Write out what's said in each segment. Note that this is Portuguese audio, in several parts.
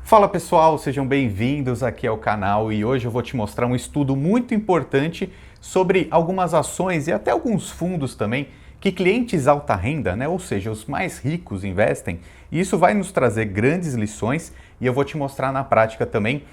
Fala pessoal, sejam bem-vindos aqui ao canal e hoje eu vou te mostrar um estudo muito importante sobre algumas ações e até alguns fundos também que clientes alta renda, ou seja, os mais ricos investem, e isso vai nos trazer grandes lições e eu vou te mostrar na prática também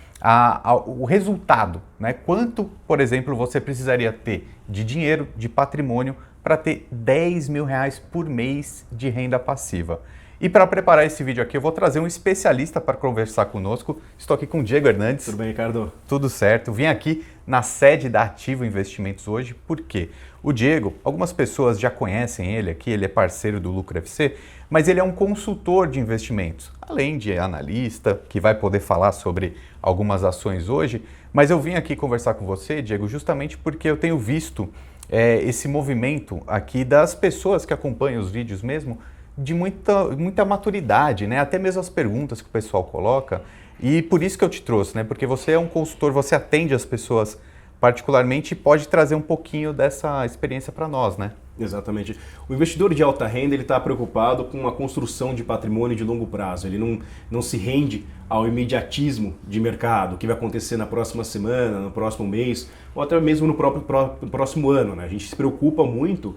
o resultado, quanto, por exemplo, você precisaria ter de dinheiro, de patrimônio para ter 10 mil reais por mês de renda passiva. E para preparar esse vídeo aqui, eu vou trazer um especialista para conversar conosco. Estou aqui com o Diego Hernandes. Tudo bem, Ricardo? Tudo certo. Vim aqui na sede da Ativo Investimentos hoje, porque o Diego, algumas pessoas já conhecem ele aqui, ele é parceiro do Lucro FC, mas ele é um consultor de investimentos, além de analista, que vai poder falar sobre algumas ações hoje. Mas eu vim aqui conversar com você, Diego, justamente porque eu tenho visto esse movimento aqui das pessoas que acompanham os vídeos mesmo, de muita maturidade, até mesmo as perguntas que o pessoal coloca, e por isso que eu te trouxe, porque você é um consultor, você atende as pessoas particularmente e pode trazer um pouquinho dessa experiência para nós, Exatamente. O investidor de alta renda ele está preocupado com a construção de patrimônio de longo prazo. Ele não se rende ao imediatismo de mercado, o que vai acontecer na próxima semana, no próximo mês, ou até mesmo no próximo ano. A gente se preocupa muito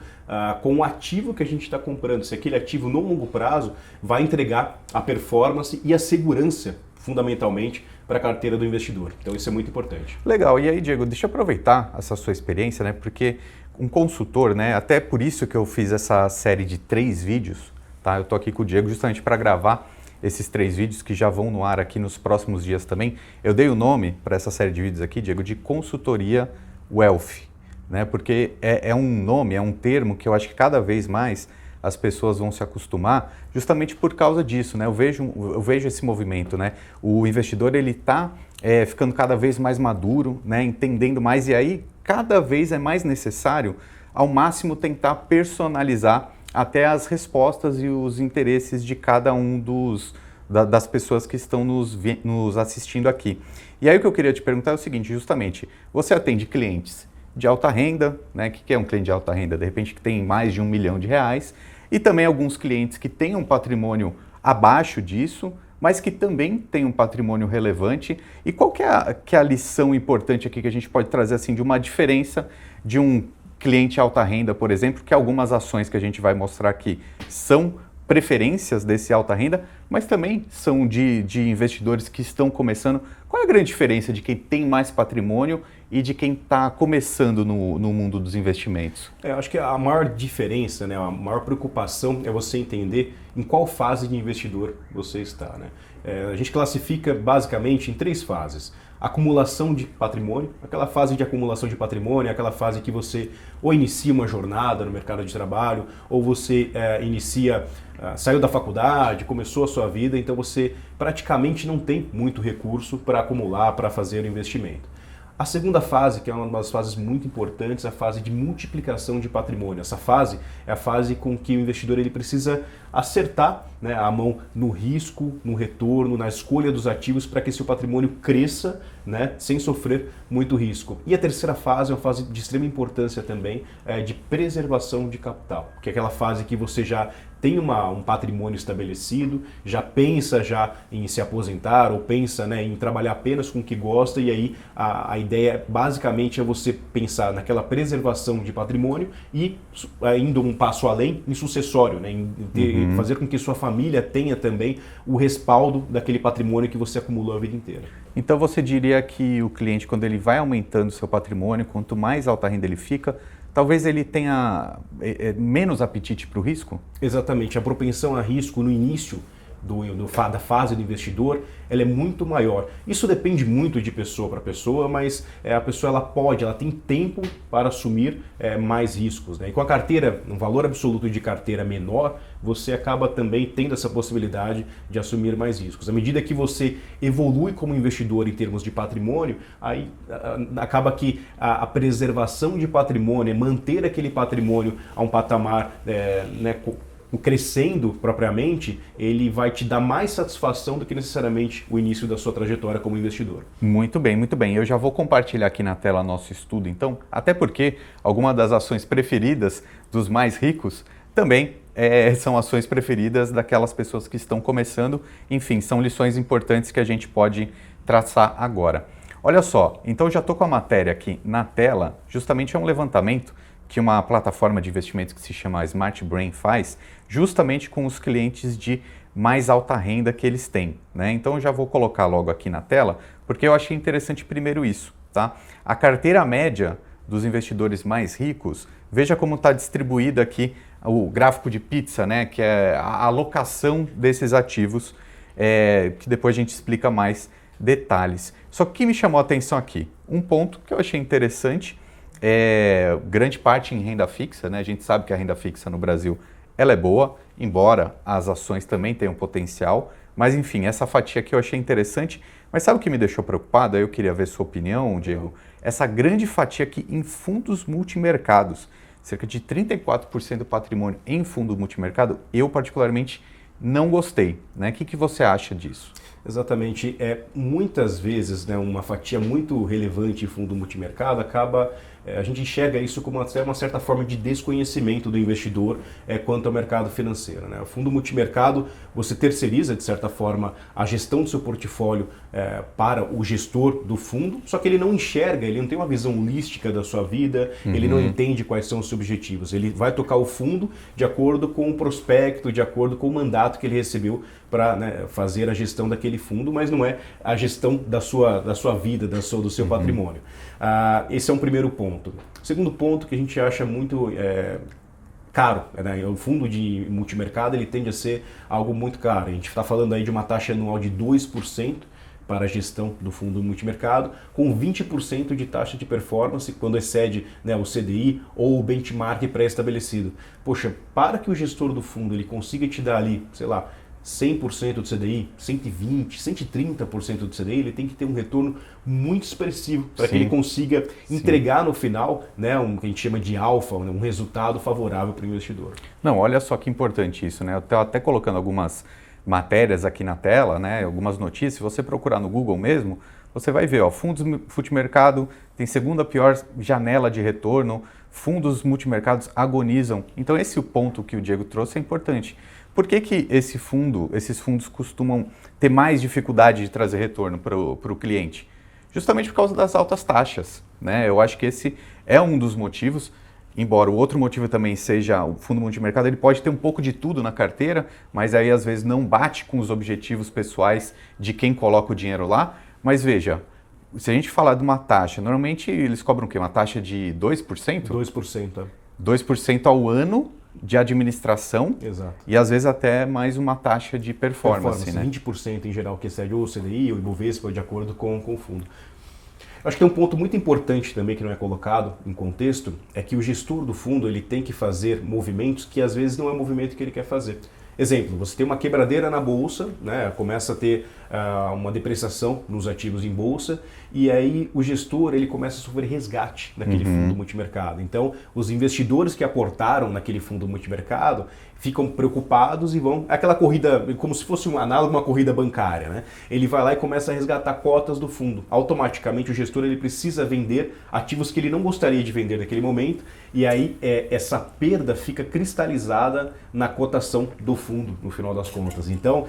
com o ativo que a gente está comprando, se aquele ativo no longo prazo vai entregar a performance e a segurança, fundamentalmente, para a carteira do investidor. Então isso é muito importante. Legal. E aí, Diego, deixa eu aproveitar essa sua experiência, porque um consultor, até por isso que eu fiz essa série de 3 vídeos, tá? Eu tô aqui com o Diego justamente para gravar esses 3 vídeos que já vão no ar aqui nos próximos dias também. Eu dei o nome para essa série de vídeos aqui, Diego, de Consultoria Wealth, porque é um nome, é um termo que eu acho que cada vez mais as pessoas vão se acostumar justamente por causa disso, Eu vejo esse movimento, O investidor ele está ficando cada vez mais maduro, entendendo mais, e aí cada vez é mais necessário ao máximo tentar personalizar até as respostas e os interesses de cada um das pessoas que estão nos assistindo aqui. E aí o que eu queria te perguntar é o seguinte, justamente, você atende clientes de alta renda, O que é um cliente de alta renda? De repente que tem mais de R$1 milhão, e também alguns clientes que têm um patrimônio abaixo disso, mas que também têm um patrimônio relevante. E qual que é a lição importante aqui que a gente pode trazer assim de uma diferença de um cliente alta renda, por exemplo, que algumas ações que a gente vai mostrar aqui são preferências desse alta renda, mas também são de investidores que estão começando. Qual é a grande diferença de quem tem mais patrimônio e de quem está começando no mundo dos investimentos? Eu acho que a maior diferença, a maior preocupação é você entender em qual fase de investidor você está. A gente classifica basicamente em 3 fases. Acumulação de patrimônio, aquela fase de acumulação de patrimônio, aquela fase que você ou inicia uma jornada no mercado de trabalho, ou você saiu da faculdade, começou a sua vida, então você praticamente não tem muito recurso para acumular, para fazer o investimento. A segunda fase, que é uma das fases muito importantes, é a fase de multiplicação de patrimônio. Essa fase é a fase com que o investidor ele precisa acertar a mão no risco, no retorno, na escolha dos ativos para que seu patrimônio cresça sem sofrer muito risco. E a terceira fase é uma fase de extrema importância também, de preservação de capital, que é aquela fase que você já tem um patrimônio estabelecido, já pensa em se aposentar ou pensa em trabalhar apenas com o que gosta, e aí a ideia basicamente é você pensar naquela preservação de patrimônio e indo um passo além em sucessório, fazer com que sua família tenha também o respaldo daquele patrimônio que você acumulou a vida inteira. Então você diria que o cliente, quando ele vai aumentando o seu patrimônio, quanto mais alta renda ele fica, talvez ele tenha menos apetite para o risco? Exatamente. A propensão a risco no início da fase do investidor, ela é muito maior. Isso depende muito de pessoa para pessoa, mas a pessoa ela tem tempo para assumir mais riscos. E com a carteira, um valor absoluto de carteira menor, você acaba também tendo essa possibilidade de assumir mais riscos. À medida que você evolui como investidor em termos de patrimônio, aí acaba que a preservação de patrimônio, manter aquele patrimônio a um patamar crescendo propriamente, ele vai te dar mais satisfação do que necessariamente o início da sua trajetória como investidor. Muito bem, muito bem. Eu já vou compartilhar aqui na tela nosso estudo, então, até porque algumas das ações preferidas dos mais ricos também são ações preferidas daquelas pessoas que estão começando. Enfim, são lições importantes que a gente pode traçar agora. Olha só, então já estou com a matéria aqui na tela, justamente é um levantamento que uma plataforma de investimentos que se chama Smart Brain faz, justamente com os clientes de mais alta renda que eles têm, né? Então eu já vou colocar logo aqui na tela, porque eu achei interessante primeiro isso, tá? A carteira média dos investidores mais ricos, veja como está distribuída aqui o gráfico de pizza, né? Que é a alocação desses ativos, que depois a gente explica mais detalhes. Só que o que me chamou a atenção aqui, um ponto que eu achei interessante, grande parte em renda fixa, né? A gente sabe que a renda fixa no Brasil ela é boa, embora as ações também tenham potencial, mas enfim, essa fatia aqui eu achei interessante. Mas sabe o que me deixou preocupado? Aí eu queria ver sua opinião, Diego. Essa grande fatia aqui em fundos multimercados, cerca de 34% do patrimônio em fundo multimercado, eu particularmente não gostei, né? O que você acha disso? Exatamente. Muitas vezes, né, uma fatia muito relevante em fundo multimercado acaba, a gente enxerga isso como uma certa forma de desconhecimento do investidor quanto ao mercado financeiro, né? O fundo multimercado, você terceiriza, de certa forma, a gestão do seu portfólio para o gestor do fundo, só que ele não enxerga, ele não tem uma visão holística da sua vida, ele não entende quais são os seus objetivos. Ele vai tocar o fundo de acordo com o prospecto, de acordo com o mandato que ele recebeu para, né, fazer a gestão daquele fundo, mas não é a gestão da sua vida, do seu patrimônio. Esse é um primeiro ponto. O segundo ponto que a gente acha muito caro, né? O fundo de multimercado ele tende a ser algo muito caro. A gente está falando aí de uma taxa anual de 2% para a gestão do fundo multimercado, com 20% de taxa de performance quando excede, né, o CDI ou o benchmark pré-estabelecido. Poxa, para que o gestor do fundo ele consiga te dar ali, sei lá, 100% do CDI, 120%, 130% do CDI, ele tem que ter um retorno muito expressivo para que ele consiga entregar no final, né, um que a gente chama de alfa, um resultado favorável para o investidor. Não, olha só que importante isso, né? Eu estou até colocando algumas matérias aqui na tela, né, algumas notícias. Se você procurar no Google mesmo, você vai ver, fundos multimercado tem segunda pior janela de retorno, fundos multimercados agonizam. Então esse ponto que o Diego trouxe é importante. Por que esses fundos costumam ter mais dificuldade de trazer retorno para o cliente? Justamente por causa das altas taxas, né? Eu acho que esse é um dos motivos, embora o outro motivo também seja o fundo multimercado, ele pode ter um pouco de tudo na carteira, mas aí às vezes não bate com os objetivos pessoais de quem coloca o dinheiro lá. Mas veja, se a gente falar de uma taxa, normalmente eles cobram o quê? Uma taxa de 2%? 2%. 2% ao ano de administração. Exato. E às vezes até mais uma taxa de performance, né? 20% em geral que excede o CDI ou o Ibovespa de acordo com o fundo. Acho que tem um ponto muito importante também que não é colocado em contexto, é que o gestor do fundo ele tem que fazer movimentos que às vezes não é o movimento que ele quer fazer. Exemplo, você tem uma quebradeira na bolsa, né, começa a ter uma depreciação nos ativos em bolsa e aí o gestor ele começa a sofrer resgate naquele fundo multimercado. Então, os investidores que aportaram naquele fundo multimercado ficam preocupados e vão... Aquela corrida, como se fosse um análogo a uma corrida bancária, né? Ele vai lá e começa a resgatar cotas do fundo. Automaticamente o gestor ele precisa vender ativos que ele não gostaria de vender naquele momento e aí essa perda fica cristalizada na cotação do fundo, no final das contas. Então,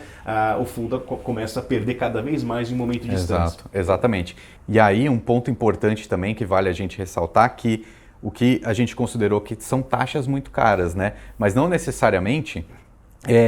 o fundo começa a perder cada vez mais em um momento de distância. Exatamente. E aí um ponto importante também que vale a gente ressaltar que o que a gente considerou que são taxas muito caras, né? Mas não necessariamente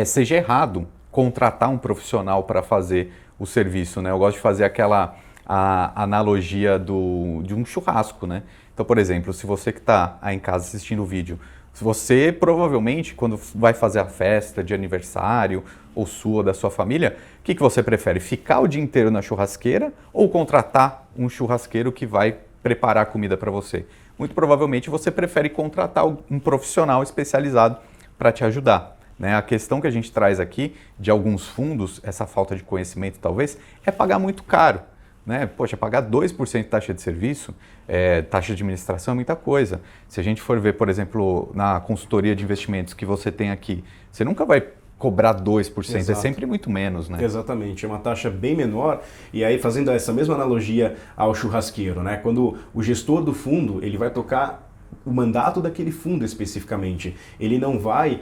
seja errado contratar um profissional para fazer o serviço, né? Eu gosto de fazer aquela analogia de um churrasco, né? Então, por exemplo, se você que está aí em casa assistindo o vídeo, você provavelmente, quando vai fazer a festa de aniversário ou sua, da sua família, o que você prefere? Ficar o dia inteiro na churrasqueira ou contratar um churrasqueiro que vai preparar a comida para você? Muito provavelmente você prefere contratar um profissional especializado para te ajudar, né? A questão que a gente traz aqui de alguns fundos, essa falta de conhecimento talvez, é pagar muito caro, né? Poxa, pagar 2% de taxa de serviço, taxa de administração é muita coisa. Se a gente for ver, por exemplo, na consultoria de investimentos que você tem aqui, você nunca vai cobrar 2%, Exato. É sempre muito menos, né? Exatamente, é uma taxa bem menor. E aí, fazendo essa mesma analogia ao churrasqueiro, né? Quando o gestor do fundo ele vai tocar o mandato daquele fundo especificamente. Ele não vai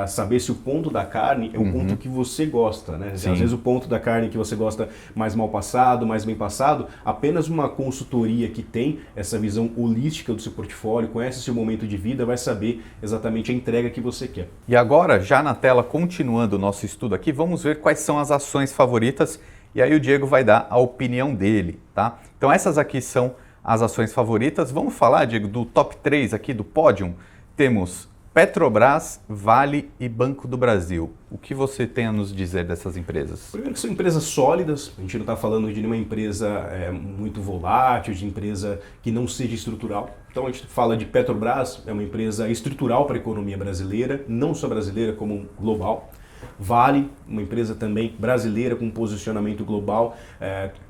saber se o ponto da carne é o ponto que você gosta, né? Às vezes o ponto da carne que você gosta mais mal passado, mais bem passado, apenas uma consultoria que tem essa visão holística do seu portfólio, conhece o seu momento de vida, vai saber exatamente a entrega que você quer. E agora, já na tela, continuando o nosso estudo aqui, vamos ver quais são as ações favoritas e aí o Diego vai dar a opinião dele, tá? Então essas aqui são as ações favoritas. Vamos falar, Diego, do top 3 aqui do pódio. Temos Petrobras, Vale e Banco do Brasil. O que você tem a nos dizer dessas empresas? Primeiro que são empresas sólidas, a gente não está falando de nenhuma empresa muito volátil, de empresa que não seja estrutural. Então a gente fala de Petrobras, é uma empresa estrutural para a economia brasileira, não só brasileira como global. Vale, uma empresa também brasileira com posicionamento global.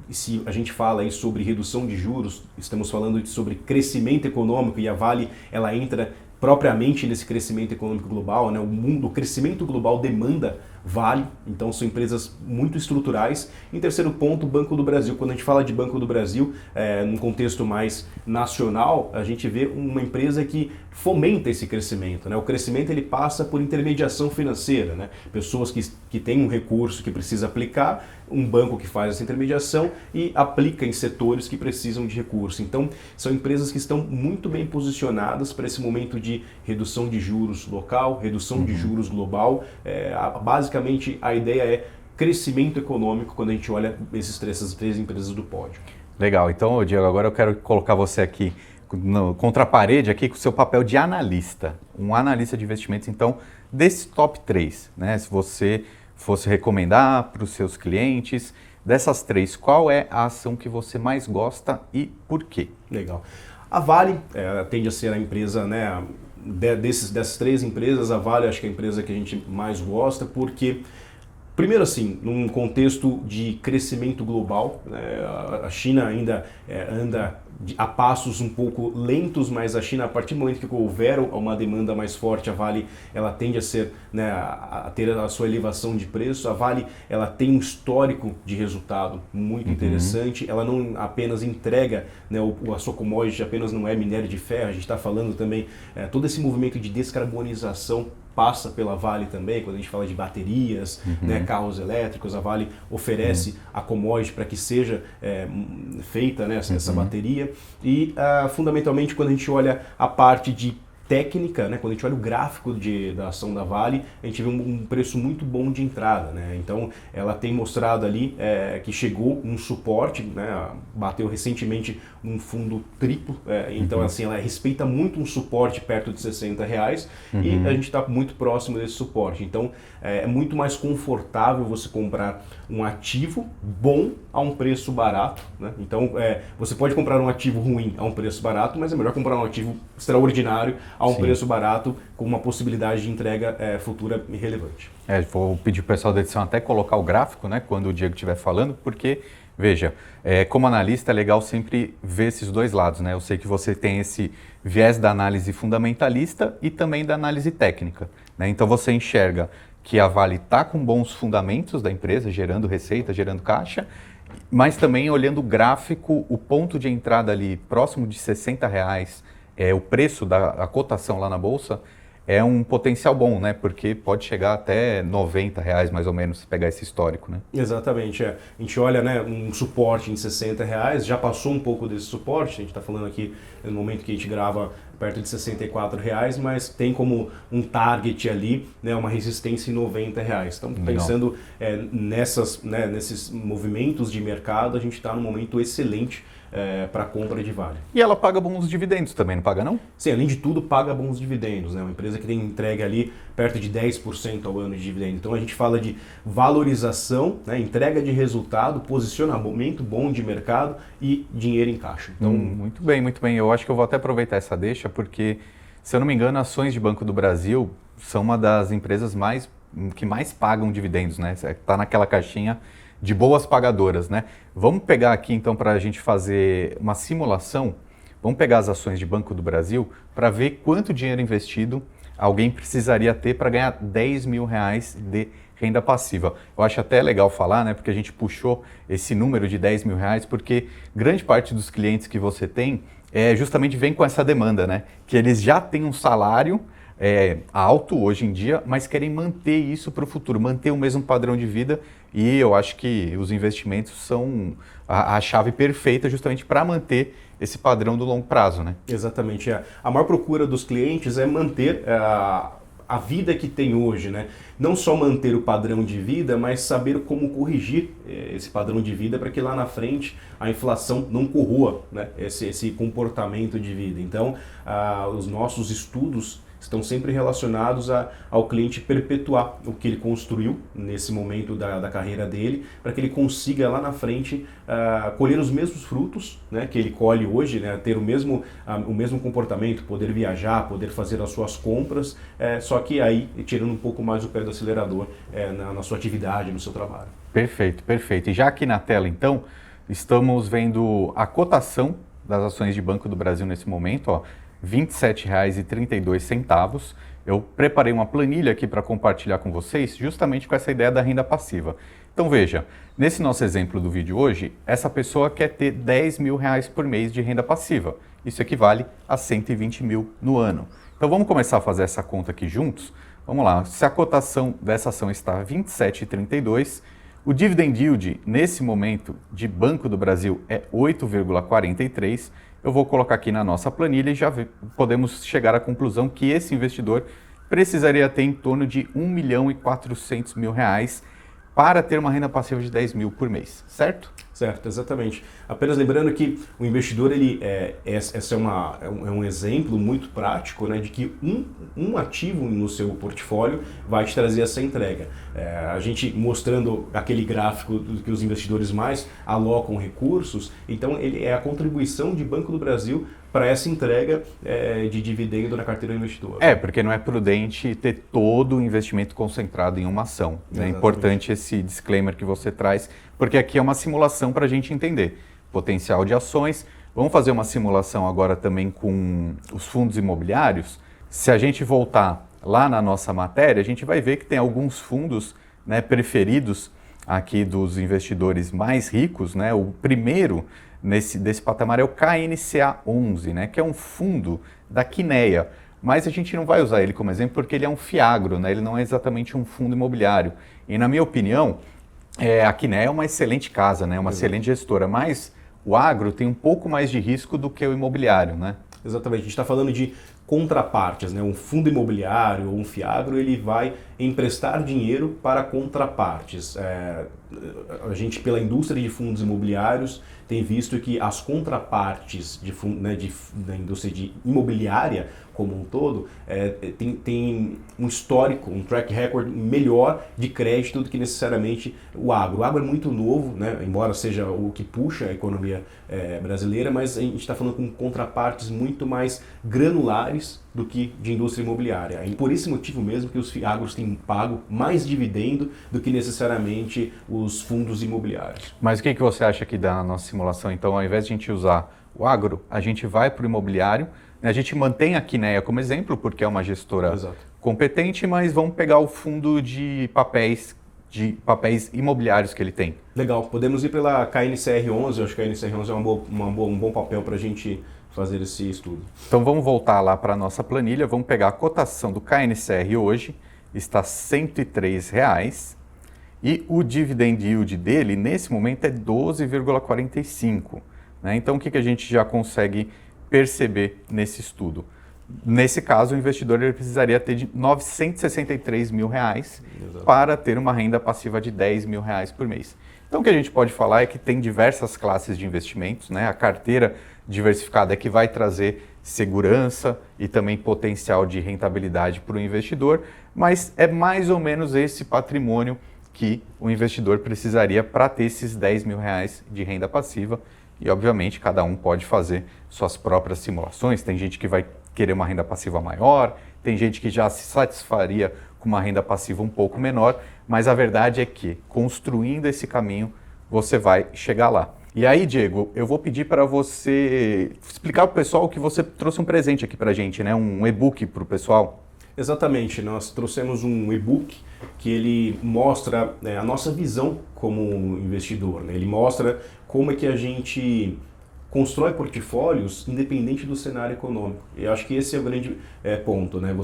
Se a gente fala aí sobre redução de juros, estamos falando sobre crescimento econômico e a Vale ela entra propriamente nesse crescimento econômico global, né? O crescimento global demanda Vale, então são empresas muito estruturais. Em terceiro ponto, Banco do Brasil. Quando a gente fala de Banco do Brasil, num contexto mais nacional, a gente vê uma empresa que fomenta esse crescimento, né? O crescimento ele passa por intermediação financeira, né? Pessoas que têm um recurso que precisa aplicar, um banco que faz essa intermediação e aplica em setores que precisam de recurso. Então, são empresas que estão muito bem posicionadas para esse momento de redução de juros local, redução de juros global. Basicamente, a ideia é crescimento econômico quando a gente olha essas três empresas do pódio. Legal. Então, Diego, agora eu quero colocar você aqui contra a parede aqui com o seu papel de analista, um analista de investimentos, então, desse top 3, né? Se você fosse recomendar para os seus clientes, dessas três, qual é a ação que você mais gosta e por quê? Legal. A Vale tende a ser a empresa, né, dessas três empresas, a Vale acho que é a empresa que a gente mais gosta, porque, primeiro assim, num contexto de crescimento global, né, a China ainda anda a passos um pouco lentos, mas a China, a partir do momento que houver uma demanda mais forte, a Vale ela tende a ser, né, a ter a sua elevação de preço. A Vale ela tem um histórico de resultado muito interessante. Ela não apenas entrega, né, a sua commodity apenas não é minério de ferro. A gente está falando também todo esse movimento de descarbonização passa pela Vale também, quando a gente fala de baterias, né, carros elétricos, a Vale oferece a commodity para que seja feita, né, essa bateria. E fundamentalmente quando a gente olha a parte de técnica, né, quando a gente olha o gráfico da ação da Vale, a gente vê um preço muito bom de entrada, né? Então ela tem mostrado ali que chegou um suporte, né, bateu recentemente um fundo triplo, então assim, ela respeita muito um suporte perto de R$60 e a gente está muito próximo desse suporte. Então é muito mais confortável você comprar um ativo bom a um preço barato, né? Então você pode comprar um ativo ruim a um preço barato, mas é melhor comprar um ativo extraordinário a um preço barato com uma possibilidade de entrega futura relevante. Vou pedir para o pessoal da edição até colocar o gráfico, né, quando o Diego estiver falando, porque, veja, como analista é legal sempre ver esses dois lados, né? Eu sei que você tem esse viés da análise fundamentalista e também da análise técnica, né? Então você enxerga que a Vale está com bons fundamentos da empresa, gerando receita, gerando caixa, mas também olhando o gráfico, o ponto de entrada ali próximo de R$60, o preço da cotação lá na Bolsa, é um potencial bom, né? Porque pode chegar até R$90 mais ou menos, se pegar esse histórico, né? Exatamente. A gente olha, né, um suporte em R$60, já passou um pouco desse suporte, a gente está falando aqui no momento que a gente grava perto de R$64, mas tem como um target ali, né, uma resistência em R$90. Então, pensando nesses movimentos de mercado, a gente está num momento excelente para a compra de Vale. E ela paga bons dividendos também, não paga não? Sim, além de tudo, paga bons dividendos, né? Uma empresa que tem entrega ali perto de 10% ao ano de dividendo. Então a gente fala de valorização, né, entrega de resultado, posicionamento bom de mercado e dinheiro em caixa. Então, muito bem, muito bem. Eu acho que eu vou até aproveitar essa deixa, porque, se eu não me engano, ações de Banco do Brasil são uma das empresas que mais pagam dividendos, né? Está naquela caixinha de boas pagadoras, né? Vamos pegar aqui então para a gente fazer uma simulação, vamos pegar as ações de Banco do Brasil para ver quanto dinheiro investido alguém precisaria ter para ganhar R$10 mil de renda passiva. Eu acho até legal falar, né? Porque a gente puxou esse número de R$10 mil, porque grande parte dos clientes que você tem justamente vem com essa demanda, né? Que eles já têm um salário alto hoje em dia, mas querem manter isso para o futuro, manter o mesmo padrão de vida, e eu acho que os investimentos são a chave perfeita justamente para manter esse padrão do longo prazo, né? Exatamente. A maior procura dos clientes é manter a vida que tem hoje, né? Não só manter o padrão de vida, mas saber como corrigir esse padrão de vida para que lá na frente a inflação não corroa, né, esse comportamento de vida. Então, os nossos estudos estão sempre relacionados ao cliente perpetuar o que ele construiu nesse momento da carreira dele, para que ele consiga lá na frente colher os mesmos frutos, né, que ele colhe hoje, né, ter o mesmo comportamento, poder viajar, poder fazer as suas compras, só que aí tirando um pouco mais o pé do acelerador na sua atividade, no seu trabalho. Perfeito, perfeito. E já aqui na tela, então, estamos vendo a cotação das ações de Banco do Brasil nesse momento, ó, R$ 27,32. Eu preparei uma planilha aqui para compartilhar com vocês, justamente com essa ideia da renda passiva. Então veja, nesse nosso exemplo do vídeo hoje, essa pessoa quer ter R$10 mil por mês de renda passiva. Isso equivale a 120 mil no ano. Então vamos começar a fazer essa conta aqui juntos. Vamos lá, se a cotação dessa ação está R$ 27,32, o dividend yield nesse momento de Banco do Brasil é 8,43. Eu vou colocar aqui na nossa planilha e já podemos chegar à conclusão que esse investidor precisaria ter em torno de R$ 1.400.000 para ter uma renda passiva de 10 mil por mês, certo? Certo, exatamente. Apenas lembrando que o investidor, esse é um exemplo muito prático, né, de que um ativo no seu portfólio vai te trazer essa entrega. A gente mostrando aquele gráfico do que os investidores mais alocam recursos, então ele é a contribuição de Banco do Brasil para essa entrega de dividendo na carteira do investidor. Porque não é prudente ter todo o investimento concentrado em uma ação. É importante esse disclaimer que você traz, porque aqui é uma simulação para a gente entender potencial de ações. Vamos fazer uma simulação agora também com os fundos imobiliários. Se a gente voltar lá na nossa matéria, a gente vai ver que tem alguns fundos, né, preferidos aqui dos investidores mais ricos, né? O primeiro desse patamar é o KNCA 11, né, que é um fundo da Kinea, mas a gente não vai usar ele como exemplo porque ele é um fiagro, né, ele não é exatamente um fundo imobiliário. E na minha opinião, a Kinea é uma excelente casa, né, uma excelente gestora, mas o agro tem um pouco mais de risco do que o imobiliário, né? Exatamente, a gente está falando de contrapartes, né? Um fundo imobiliário ou um fiagro, ele vai emprestar dinheiro para contrapartes. A gente, pela indústria de fundos imobiliários, tem visto que as contrapartes da indústria imobiliária como um todo tem um histórico, um track record melhor de crédito do que necessariamente o agro. O agro é muito novo, né? Embora seja o que puxa a economia brasileira, mas a gente está falando com contrapartes muito mais granulares do que de indústria imobiliária. E por esse motivo mesmo que os fiagros têm pago mais dividendo do que necessariamente os fundos imobiliários. Mas o que você acha aqui da nossa simulação? Então, ao invés de a gente usar o agro, a gente vai para o imobiliário, a gente mantém a Kinea como exemplo, porque é uma gestora competente, mas vamos pegar o fundo de papéis imobiliários que ele tem. Legal, podemos ir pela KNCR11, eu acho que a KNCR11 é um bom papel para a gente fazer esse estudo. Então vamos voltar lá para a nossa planilha, vamos pegar a cotação do KNCR hoje, está R$ 103,00 e o dividend yield dele nesse momento é 12,45. Né? Então o que a gente já consegue perceber nesse estudo? Nesse caso, o investidor ele precisaria ter de R$ 963.000 para ter uma renda passiva de R$ 10.000 por mês. Então, o que a gente pode falar é que tem diversas classes de investimentos, né? A carteira diversificada é que vai trazer segurança e também potencial de rentabilidade para o investidor, mas é mais ou menos esse patrimônio que o investidor precisaria para ter esses R$ 10.000 de renda passiva. E, obviamente, cada um pode fazer suas próprias simulações. Tem gente que vai querer uma renda passiva maior, tem gente que já se satisfaria com uma renda passiva um pouco menor, mas a verdade é que, construindo esse caminho, você vai chegar lá. E aí, Diego, eu vou pedir para você explicar para o pessoal que você trouxe um presente aqui para a gente, né? Um e-book para o pessoal. Exatamente, nós trouxemos um e-book que ele mostra a nossa visão como investidor, né? Ele mostra como é que a gente constrói portfólios independente do cenário econômico. Eu acho que esse é o grande ponto, né?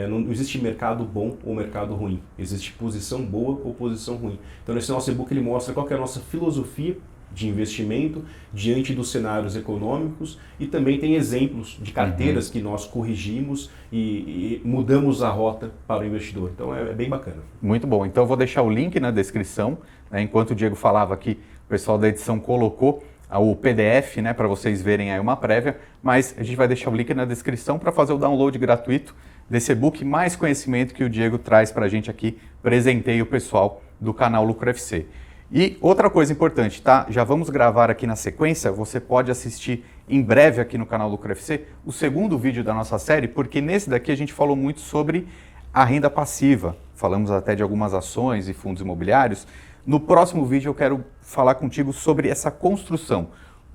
Não existe mercado bom ou mercado ruim. Existe posição boa ou posição ruim. Então, nesse nosso e-book ele mostra qual que é a nossa filosofia de investimento diante dos cenários econômicos e também tem exemplos de carteiras que nós corrigimos e mudamos a rota para o investidor. Então é bem bacana. Muito bom. Então eu vou deixar o link na descrição. Né? Enquanto o Diego falava aqui, o pessoal da edição colocou o PDF, né, para vocês verem aí uma prévia, mas a gente vai deixar o link na descrição para fazer o download gratuito desse e-book, mais conhecimento que o Diego traz para a gente aqui, presenteie o pessoal do canal Lucro FC. E outra coisa importante, tá? Já vamos gravar aqui na sequência, você pode assistir em breve aqui no canal Lucro FC o segundo vídeo da nossa série, porque nesse daqui a gente falou muito sobre a renda passiva, falamos até de algumas ações e fundos imobiliários. No próximo vídeo eu quero falar contigo sobre essa construção,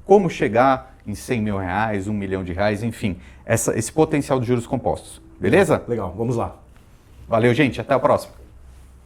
como chegar em 100 mil reais, 1 milhão de reais, enfim, esse potencial de juros compostos, beleza? Legal, vamos lá. Valeu, gente, até a próxima.